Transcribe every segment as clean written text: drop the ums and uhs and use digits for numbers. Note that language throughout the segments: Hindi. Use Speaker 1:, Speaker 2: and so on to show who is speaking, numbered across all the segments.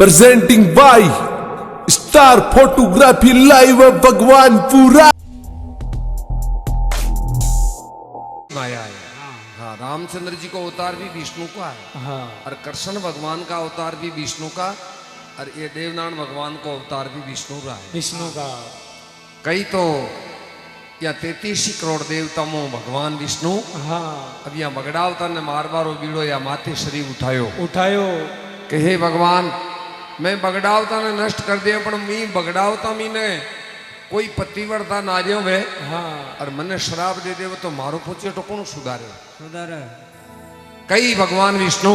Speaker 1: presenting by Star Photography Live Bhagwanpura.
Speaker 2: माया है। हाँ, रामचंद्र जी का अवतार भी विष्णु का है।
Speaker 3: हाँ।
Speaker 2: और कृष्ण भगवान का अवतार भी विष्णु का, और ये देवनारायण भगवान का अवतार भी विष्णु का है।
Speaker 3: विष्णु का
Speaker 2: कई तो या 33 करोड़ देवता में भगवान विष्णु।
Speaker 3: हाँ।
Speaker 2: अब यहाँ बगड़ावता ने मार बारो बीड़ो या माथे शरीर
Speaker 3: उठायो
Speaker 2: कि हे भगवान, मैं बगड़ावता ने नष्ट कर दिया, पर मी बगड़ावता मी ने कोई पतिव्रता नार्यो वे।
Speaker 3: हाँ।
Speaker 2: और मने श्राप दे दे तो मारो पूछे तो कौन सुधारे।
Speaker 3: कई
Speaker 2: कई भगवान विष्णु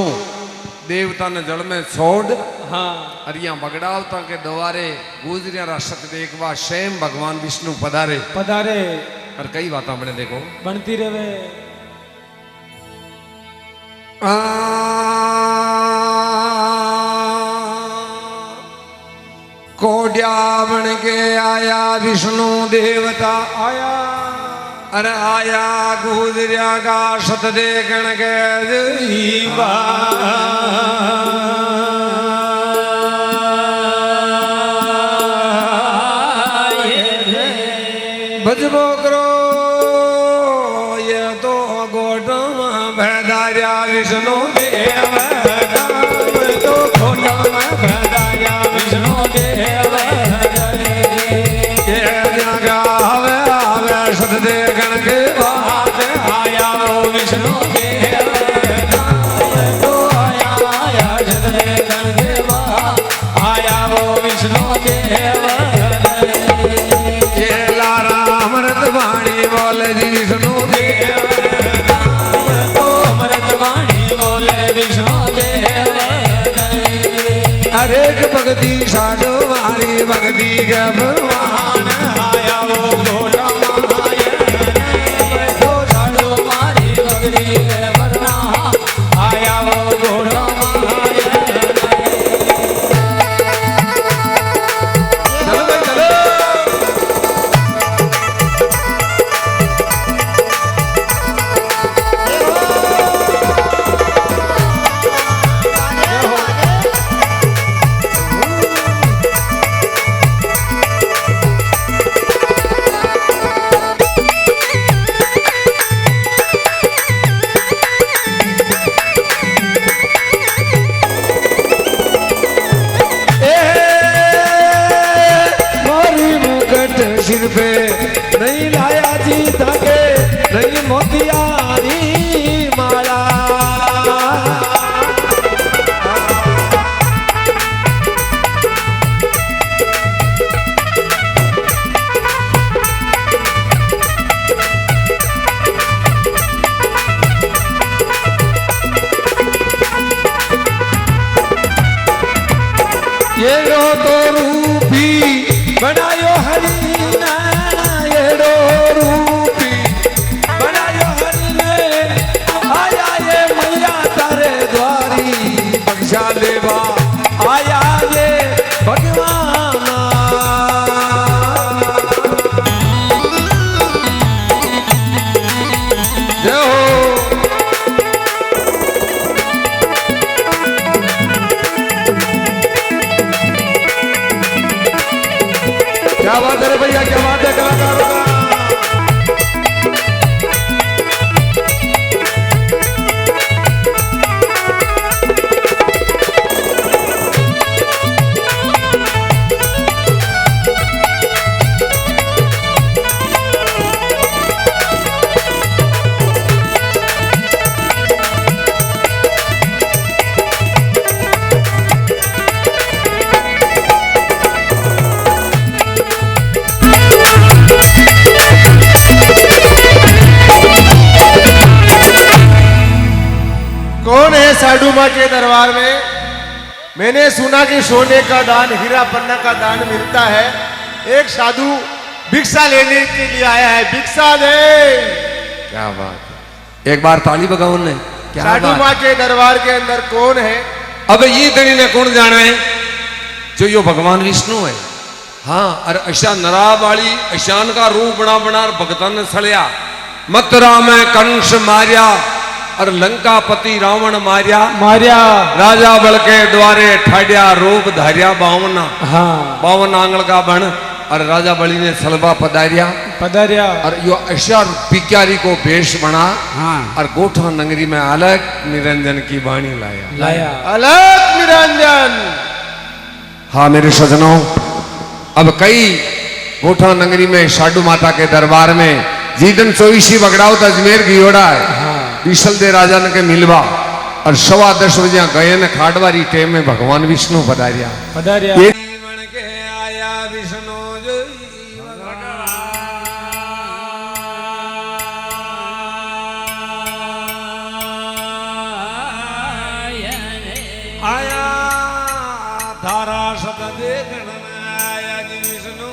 Speaker 2: देवता ने जल में छोड़।
Speaker 3: हाँ।
Speaker 2: और यहाँ बगड़ावता के द्वारे गुजरिया राशक एक बार स्वयं भगवान विष्णु पधारे। और कई बात अपने देखो
Speaker 3: बनती रहे।
Speaker 2: कोड्या बन के आया विष्णु देवता आया। अरे आया गुजरिया का सत देखण के जीवा। भजबो करो ये तो गोटम भैदारिया विष्णु देव। तो गोटम भैदारिया विष्णु देव। ये जगह हवे हवे सत देखण के बाद आया वो विष्णु देव। तो आया आया सत देखण के बाद आया वो विष्णु देव। ये लारा अमृत वाणी बोले विष्णु देव। तो अमृत वाणी बोले विष्णु देव। हरे भक्ति साधु वाली भक्ति के भगवान आया वो घोड़ा माया। तो साधु वाली भक्ति के भगवान आया वो घोड़ा माया। चलो भाई चलो। सिर पे नहीं लाया जी धागे, नहीं मोतियारी माला। ये रो तो रूपी बनायो हरी। आया ये भगवान जय हो। क्या बात है भैया, क्या बात है कलाकारों का।
Speaker 4: कौन है साधु माँ के दरबार में? मैंने सुना कि सोने का दान, हीरा पन्ना का दान मिलता है। एक साधु भिक्षा लेने के लिए आया है, भिक्षा दे।
Speaker 2: क्या बात है, एक बार ताली बगाओ ने।
Speaker 4: साधु माँ के दरबार के अंदर कौन है?
Speaker 2: अब ये तनी ने कौन जाना है? जो यो भगवान विष्णु है। हाँ, और ऐसा नरा वाली ऐशान का रूप बना बना भगतन ने सड़िया। मथुरा में कंस मारिया और लंकापति रावण मारिया
Speaker 3: मारिया
Speaker 2: राजा बल के द्वारे ठाड्या रूप धारिया 52
Speaker 3: हाँ
Speaker 2: 52 आंगल का बन और राजा बलि ने सलभा पधारिया
Speaker 3: पधारिया
Speaker 2: और यो अशर पिक्यारी को भेष बना
Speaker 3: हाँ
Speaker 2: और गोठा नगरी में अलग निरंजन की वाणी लाया
Speaker 3: लाया
Speaker 4: अलग निरंजन।
Speaker 2: हाँ मेरे सजनों, अब कई गोठा नगरी में साडू माता के दरबार में जीदन चौबीसी बगड़ाओ अजमेर घियोड़ा है विशल दे राजा ने के मिलवा और 10:15 बजे गए न खाटवारी टेम में भगवान विष्णु पधारिया
Speaker 3: पधारिया
Speaker 2: ये
Speaker 3: के आया विष्णु आया धारा सत देखण आया जी विष्णु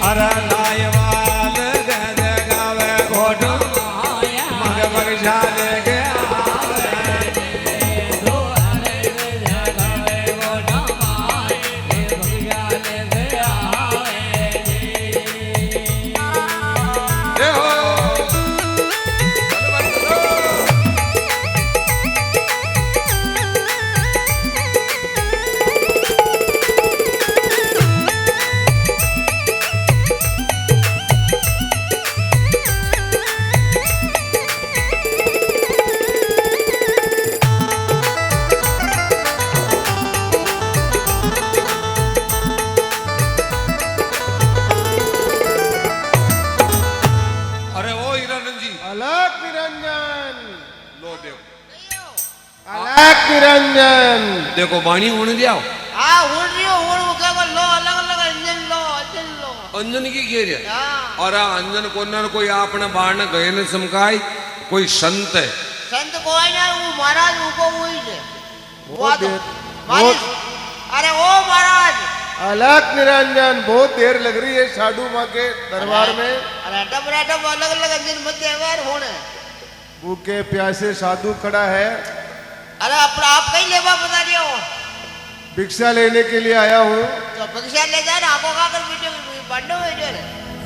Speaker 3: अरे लायवाल गज गावे घोट मग मग झाले के
Speaker 4: अलग निरंजन। अलग निरंजन।
Speaker 2: देखो वाणी उड़ जाओ
Speaker 5: हाँ उड़ रही हो उड़ के वो लो अलग अलग इंजन लो
Speaker 2: अंजन की घेर है
Speaker 5: हाँ
Speaker 2: और अंजन को न कोई आपने बाण गए न समकाई कोई संत है
Speaker 5: संत कोई ना वो महाराज उनको वही है वो तो
Speaker 4: बहुत-
Speaker 5: अरे ओ महाराज
Speaker 4: अलग निरंजन। बहुत देर लग रही है साधु माँ के दरबार में।
Speaker 5: अरे डब अलग अलग इंजन मत देवर होने
Speaker 4: भूखे प्यासे साधु खड़ा है।
Speaker 5: अरे अपना आप कहीं लेवा बता रही हो
Speaker 4: भिक्षा लेने के लिए आया हूँ।
Speaker 5: तो भिक्षा ले जा ना आपको का कर बीटे बंडो है जो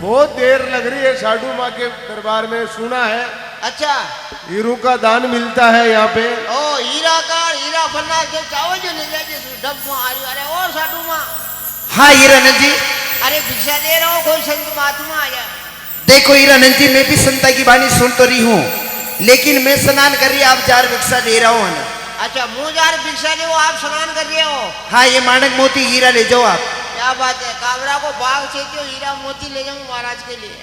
Speaker 4: बहुत देर लग रही है साधु माँ के दरबार में। सुना है
Speaker 5: अच्छा
Speaker 4: हीरू का दान मिलता है यहाँ पे।
Speaker 5: ओ हीरा का हीरा फन्ना जो चाहो जो ले जाए डब में आ रही अरे ओ साधु माँ
Speaker 6: हाँ हीरानंद जी,
Speaker 5: अरे भिक्षा दे रहा हूँ कोई संत महात्मा आया
Speaker 6: देखो हीरानंद जी, मैं भी संता की वाणी सुन तो रही हूँ, लेकिन मैं स्नान कर रही, आप जार भिक्षा दे रहा हूँ ना।
Speaker 5: अच्छा मुँह जार भिक्षा ले आप स्नान कर रहे हो
Speaker 6: हाँ ये माणक मोती हीरा ले जाओ आप।
Speaker 5: क्या बात है काबरा को बाग से जो हीरा मोती ले जाऊं महाराज के लिए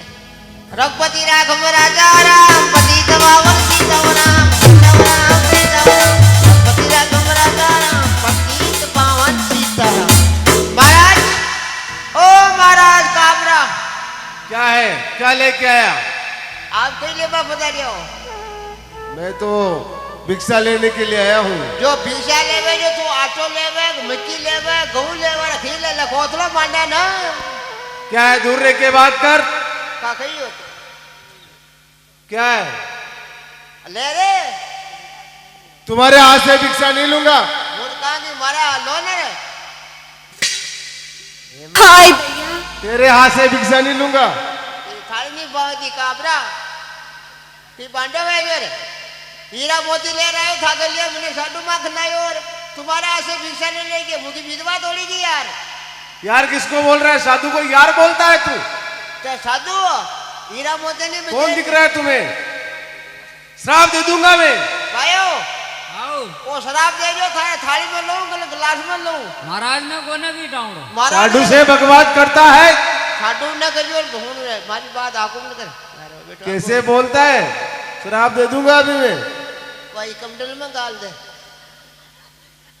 Speaker 5: रघुपति राघव राजा राम पति तवावन सीता राम रघुपति राघव राजा राम पति तवावन सीता महाराज ओ महाराज काबरा
Speaker 4: क्या है? क्या लेके आया?
Speaker 5: आप कहीं लेबा बता रहे हो
Speaker 4: मैं तो भिक्षा लेने के लिए आया हूँ।
Speaker 5: जो भिक्षा लेवे जो तू आटो लेवे मिट्टी लेवे गहूं लेवे रखी ले लखोतलो मांडा ना
Speaker 4: क्या है? दूर रह के बात कर।
Speaker 5: का कही हो
Speaker 4: क्या है?
Speaker 5: ले रे
Speaker 4: तुम्हारे हाथ से भिक्षा नहीं लूंगा।
Speaker 5: मुर्गा की मारा लो ने रे
Speaker 4: तेरे हाथ से भिक्षा नहीं लूंगा।
Speaker 5: थाली नहीं बावती काबरा ती बांडो है जो रे हीरा मोती ले रहे हो था के लिए मैंने साडू माँ खनाई और तुम्हारा ऐसे भिक्षा नहीं लेके मुझे विधवा तोड़ेगी यार
Speaker 4: यार किसको बोल रहा है? साधु को यार बोलता है तू?
Speaker 5: तो साधु हीरा मोती ने
Speaker 4: कौन दिख रहा है तुम्हें? श्राप दे दूंगा मैं।
Speaker 5: भाइयों वो शराब दे जो था थाली में लूं गिलास में लूं
Speaker 3: महाराज ने कोने की टाउंडो
Speaker 5: महाराज
Speaker 4: साधु से बकवाद करता है।
Speaker 5: साडू ने करियो ढूंढ रहे मारी बात आकुम न कर अरे बेटा
Speaker 4: कैसे बोलता है? श्राप दे दूंगा अभी मैं।
Speaker 5: भाई कमंडल में गाल दे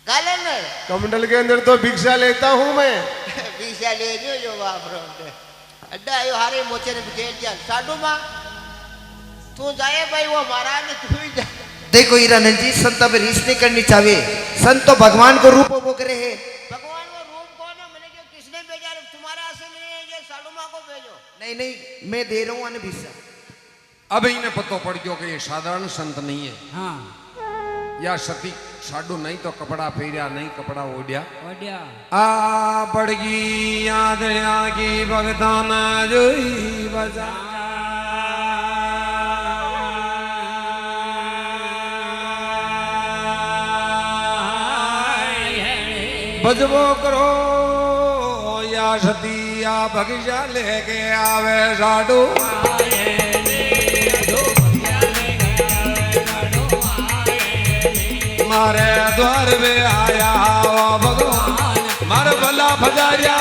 Speaker 5: गाले में
Speaker 4: कमंडल के अंदर तो भिक्षा लेता हूँ मैं।
Speaker 5: भिक्षा ले जो बाप रे अड्डा आयो हारे मोचे ने बिखेर दिया साडू माँ तू जाए भाई वो महाराज ने तू ही जा
Speaker 6: देखो हीरानंद जी, संत अब रीस नहीं करनी चाहिए। संत तो भगवान को रूप वो करे है।
Speaker 5: भगवान वो रूप कौन है मैंने जो किसने भेजा रे तुम्हारा ऐसे नहीं है ये साडू माँ को भेजो
Speaker 6: नहीं नहीं, मैं दे रहा हूँ अन भिक्षा।
Speaker 2: अब इन्हें पतो पड़ गयो कि ये साधारण संत नहीं है।
Speaker 3: हाँ
Speaker 2: या सती साडू नहीं तो कपड़ा फेरिया नहीं कपड़ा ओढ़िया
Speaker 3: ઓડ્યા
Speaker 2: आ पड़गी याद की भगताना जोई बजा बजबो करो या सती या भगजा लेके आवे साडू मारे द्वार पे आया भगवान मारे भला भजारिया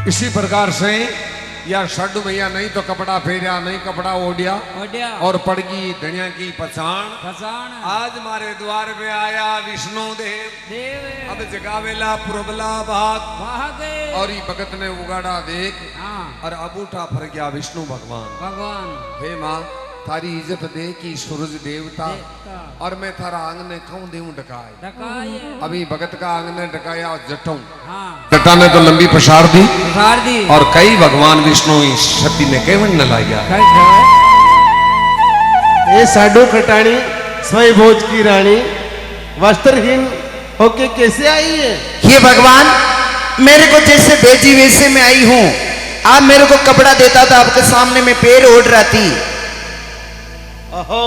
Speaker 2: इसी प्रकार से या साडू भैया नहीं तो कपड़ा फेरिया नहीं कपड़ा ओढ़िया
Speaker 3: ઓડ્યા
Speaker 2: और पड़गी धनिया की पछाण
Speaker 3: ફસાણ
Speaker 2: आज मारे द्वार पे आया विष्णु देव
Speaker 3: દેવ
Speaker 2: अब जगावेला पुरबला भाग
Speaker 3: ભાગે
Speaker 2: और ये भगत ने उगाड़ा देख
Speaker 3: હા
Speaker 2: और अब उठा फर गया विष्णु भगवान
Speaker 3: ભગવાન
Speaker 2: हे माँ थारी इज्जत दे कि सूरज देवता
Speaker 3: દેવતા
Speaker 2: और मैं थारा आंग ने खाऊं देऊं डकाए
Speaker 3: ડકાય
Speaker 2: अभी भगत का आंग ने डकाया और जटों
Speaker 3: હા
Speaker 2: जटा ने तो लंबी पसार दी
Speaker 3: ગાર્દી
Speaker 2: और कई भगवान विष्णु इस सती ने केवल न लाया
Speaker 3: કઈ કહેવાય
Speaker 4: ये साडू खटाणी स्वयं भोज की रानी वस्त्रहीन होके कैसे आई है?
Speaker 6: हे भगवान, मेरे को जैसे भेजी वैसे मैं आई हूँ। आप मेरे को कपड़ा देता था, आपके सामने मैं पैर ओढ़ रहा थी।
Speaker 4: अहो,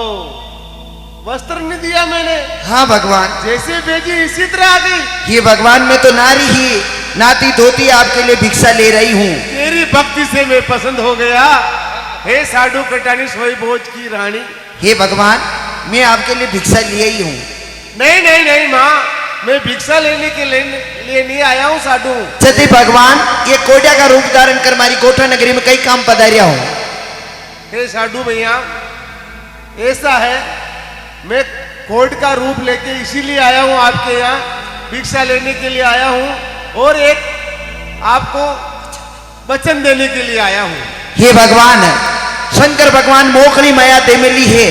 Speaker 4: वस्त्र नहीं दिया मैंने,
Speaker 6: हाँ भगवान।
Speaker 4: जैसे भेजी इसी तरह आ गई।
Speaker 6: ये भगवान, मैं तो नारी ही नाती धोती आपके लिए भिक्षा ले रही हूँ।
Speaker 4: तेरी भक्ति से मैं पसंद हो गया। हे साडू कटानी सोई भोज की रानी।
Speaker 6: हे भगवान, मैं आपके लिए भिक्षा ले आई हूँ।
Speaker 4: नहीं नहीं नहीं माँ, मैं भिक्षा लेने के लिए नहीं आया हूँ साडू।
Speaker 6: सती भगवान, ये कोडिया का रूप धारण कर मारी कोठा नगरी में कई काम पधारिया हूँ।
Speaker 4: हे साडू भैया, ऐसा है, मैं कोट का रूप लेके इसीलिए आया हूँ आपके यहाँ, भिक्षा लेने के लिए आया हूँ और एक आपको वचन देने के लिए आया हूँ।
Speaker 6: हे भगवान, शंकर भगवान मोखली माया दे मिली है,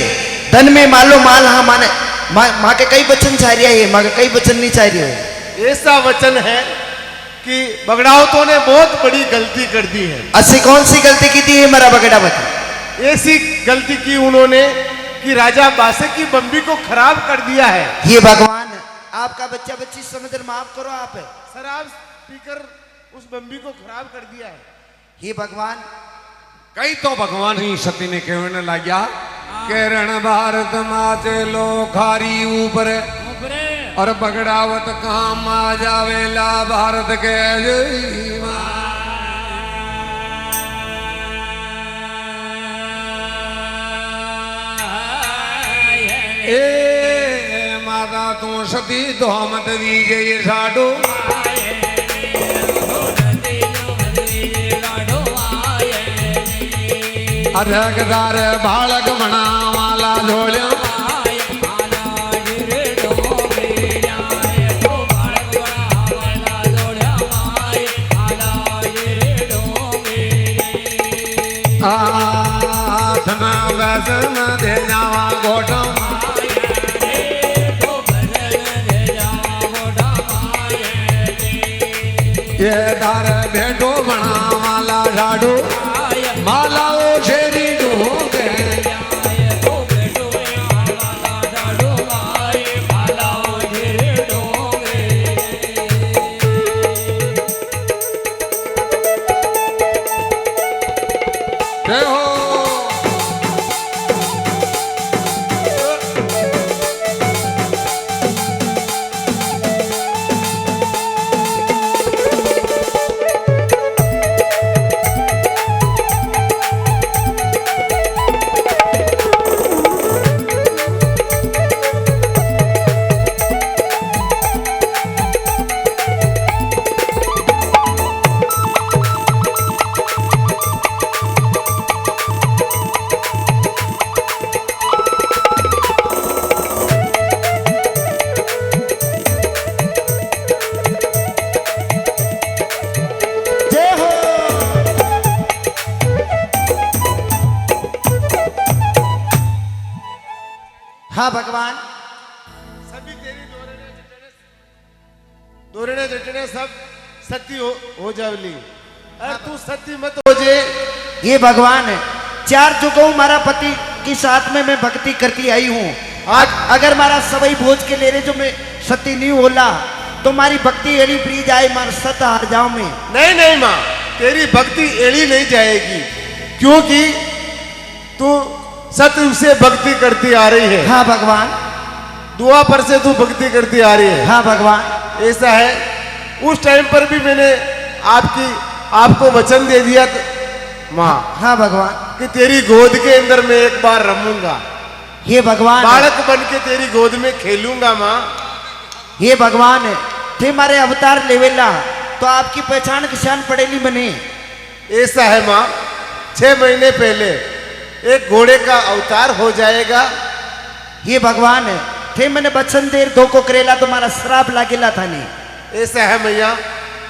Speaker 6: धन में मालो माल। हाँ माने माँ के कई वचन चाह रहा है, माँ के कई वचन नहीं चाह रही है।
Speaker 4: ऐसा वचन है कि बगड़ावतों ने बहुत बड़ी गलती कर दी है।
Speaker 6: ऐसी कौन सी गलती की थी है मेरा बगड़ावत?
Speaker 4: ऐसी गलती की उन्होंने कि राजा बासे की बम्बी को खराब कर दिया है।
Speaker 6: ये भगवान, आपका बच्चा बच्ची समझ माफ करो आप।
Speaker 4: शराब पीकर उस बम्बी को खराब कर दिया है।
Speaker 6: हे भगवान,
Speaker 2: कई तो भगवान ही सती ने कहने लगा केरण भारत माचे लो खारी ऊपर
Speaker 3: ઉપરે
Speaker 2: और बगड़ावत काम आ जावेला भारत के जय माँ। ए माता तू सती तो मत दीजे ये साडू अधकदार बालक बना वाला झोलिया आथना वसन दे जावा गोटम ये दार भेटो बना वाला झाड़ू मालाओ शेरी ढूंढे जय हो
Speaker 6: हाँ भगवान।
Speaker 4: सभी तेरी दोरने जटने सब सती हो जावली। अरे तू सती मत हो जे।
Speaker 6: ये भगवान है, 4 जुगों मारा पति के साथ में मैं भक्ति करती आई हूँ। आज अगर मारा सवई भोज के ले रहे जो मैं सती नहीं होला तो मारी भक्ति एड़ी प्री जाए, मार सत हार जाऊं मैं।
Speaker 4: नहीं नहीं माँ, तेरी भक्ति एड़ी नहीं जाएगी, क्योंकि तू सत्य से भक्ति करती आ रही है।
Speaker 6: हाँ भगवान।
Speaker 4: दुआ पर से तू भक्ति करती आ रही है।
Speaker 6: हाँ भगवान।
Speaker 4: ऐसा है, उस टाइम पर भी मैंने आपको वचन दे दिया माँ।
Speaker 6: हाँ भगवान।
Speaker 4: कि तेरी गोद के अंदर मैं एक बार रमूंगा,
Speaker 6: ये भगवान
Speaker 4: बालक बन के तेरी गोद में खेलूंगा माँ।
Speaker 6: ये भगवान है, थे मारे अवतार लेवेला तो आपकी पहचान किसान पड़ेली बने।
Speaker 4: ऐसा है माँ, 6 महीने पहले एक घोड़े का अवतार हो जाएगा।
Speaker 6: ये भगवान है, थे मैंने वचन देर दो को करेला तुम्हारा श्राप लागेला था नहीं।
Speaker 4: ऐसा है मैया,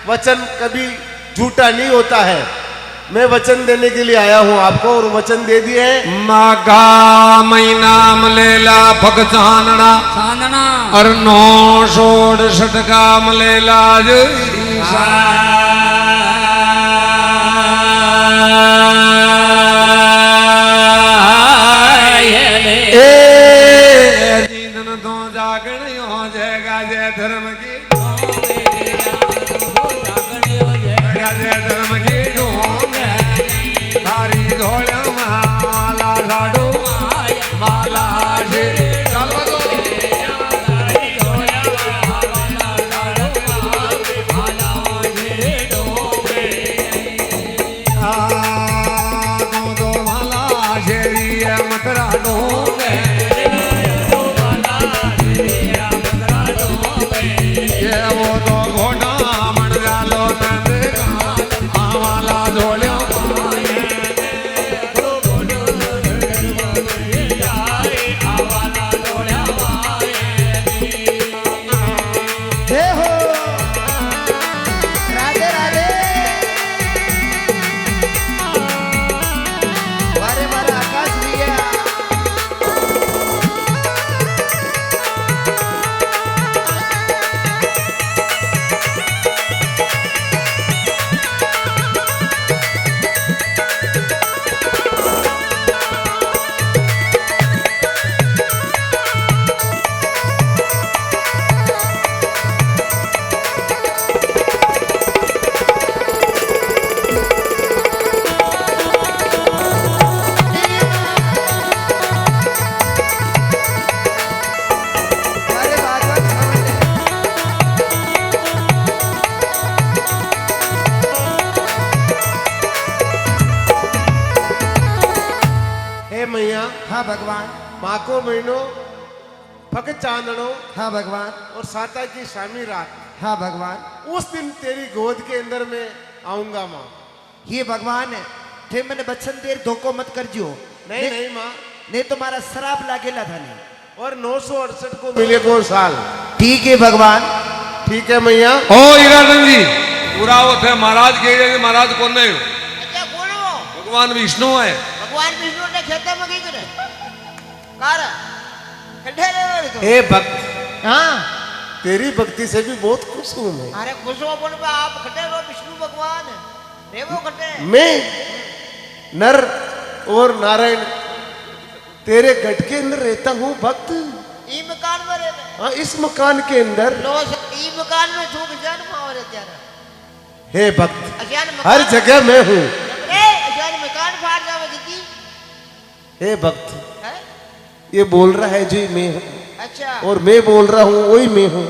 Speaker 4: वचन कभी झूठा नहीं होता है। मैं वचन देने के लिए आया हूँ आपको और वचन दे दिए हैं।
Speaker 2: मागा महीना मलेला फग चांदना
Speaker 3: चांदना
Speaker 2: और 966 का मलेला जो जीवन तो जागण हो जाएगा जय धर्म की जय धर्म की धारी धोला माला लाडो माला
Speaker 6: हाँ भगवान।
Speaker 4: माको महीनो फक चांदनो
Speaker 6: हाँ भगवान।
Speaker 4: और साता की शामी रात,
Speaker 6: हाँ भगवान।
Speaker 4: उस दिन तेरी गोद के अंदर मैं आऊंगा माँ।
Speaker 6: ये भगवान है, थे मैंने बच्चन देर धोखो मत कर जो।
Speaker 4: नहीं नहीं माँ,
Speaker 6: नहीं तुम्हारा शराब लागेला था नहीं।
Speaker 4: और 968 को मिले को साल।
Speaker 6: ठीक है भगवान।
Speaker 4: ठीक है मैया।
Speaker 2: ओ हीराधन जी पूरा वो थे महाराज के महाराज कौन है?
Speaker 5: अच्छा कौन हो?
Speaker 2: भगवान विष्णु है।
Speaker 5: भगवान विष्णु ने खेते में की करे कार खड्डे रे तो।
Speaker 4: हे भक्त,
Speaker 5: हाँ
Speaker 4: तेरी भक्ति से भी बहुत खुश हूँ मैं।
Speaker 5: अरे खुश हो बोल पे आप खड्डे रो विष्णु भगवान रे वो खड्डे।
Speaker 4: मैं नर और नारायण तेरे गढ़ के अंदर रहता हूँ भक्त।
Speaker 5: ई मकान में रहते।
Speaker 4: हाँ, इस मकान के अंदर।
Speaker 5: लो ई मकान में छूट जान मावर त्यारा।
Speaker 4: हे भक्त,
Speaker 5: अजान
Speaker 4: हर जगह मैं हूँ।
Speaker 5: ए अजान मकान फाड़ जावे दीदी।
Speaker 4: हे भक्त,
Speaker 5: है
Speaker 4: ये बोल रहा है जी मैं हूँ,
Speaker 5: अच्छा
Speaker 4: और मैं बोल रहा हूँ वही मैं हूँ,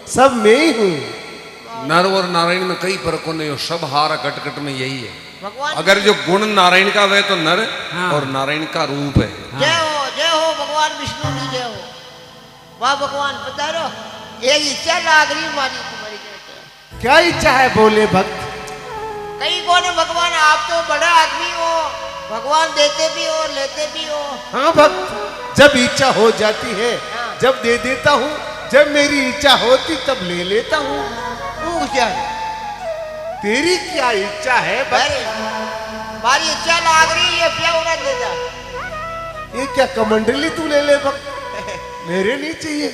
Speaker 4: सब मैं ही हूँ।
Speaker 2: नर और नारायण में कई फर्कों नहीं हो, सब हार घट में यही है।
Speaker 5: भगवान
Speaker 2: अगर जो गुण नारायण का वह तो नर और नारायण का रूप है।
Speaker 5: जय हो भगवान विष्णु की जय हो। वाह भगवान पधारो। एक इच्छा लाग रही मारी तुम्हारी जय।
Speaker 4: क्या इच्छा है बोले भक्त?
Speaker 5: कई कौन है भगवान, आप तो बड़ा आदमी हो, भगवान देते भी हो लेते भी हो।
Speaker 4: हाँ भक्त, जब इच्छा हो जाती है जब दे देता हूँ, जब मेरी इच्छा होती तब ले लेता हूँ।
Speaker 5: क्या
Speaker 4: तेरी क्या इच्छा है भक्त?
Speaker 5: हमारी इच्छा लाग रही है, क्या होना देता।
Speaker 4: ये क्या कमंडली तू ले ले भक्त? मेरे नहीं चाहिए।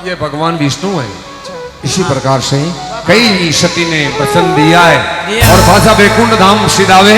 Speaker 2: ये भगवान विष्णु है। इसी प्रकार से कई सती ने वचन दिया है
Speaker 3: दिया।
Speaker 2: और भाषा वैकुंठ धाम सिधावे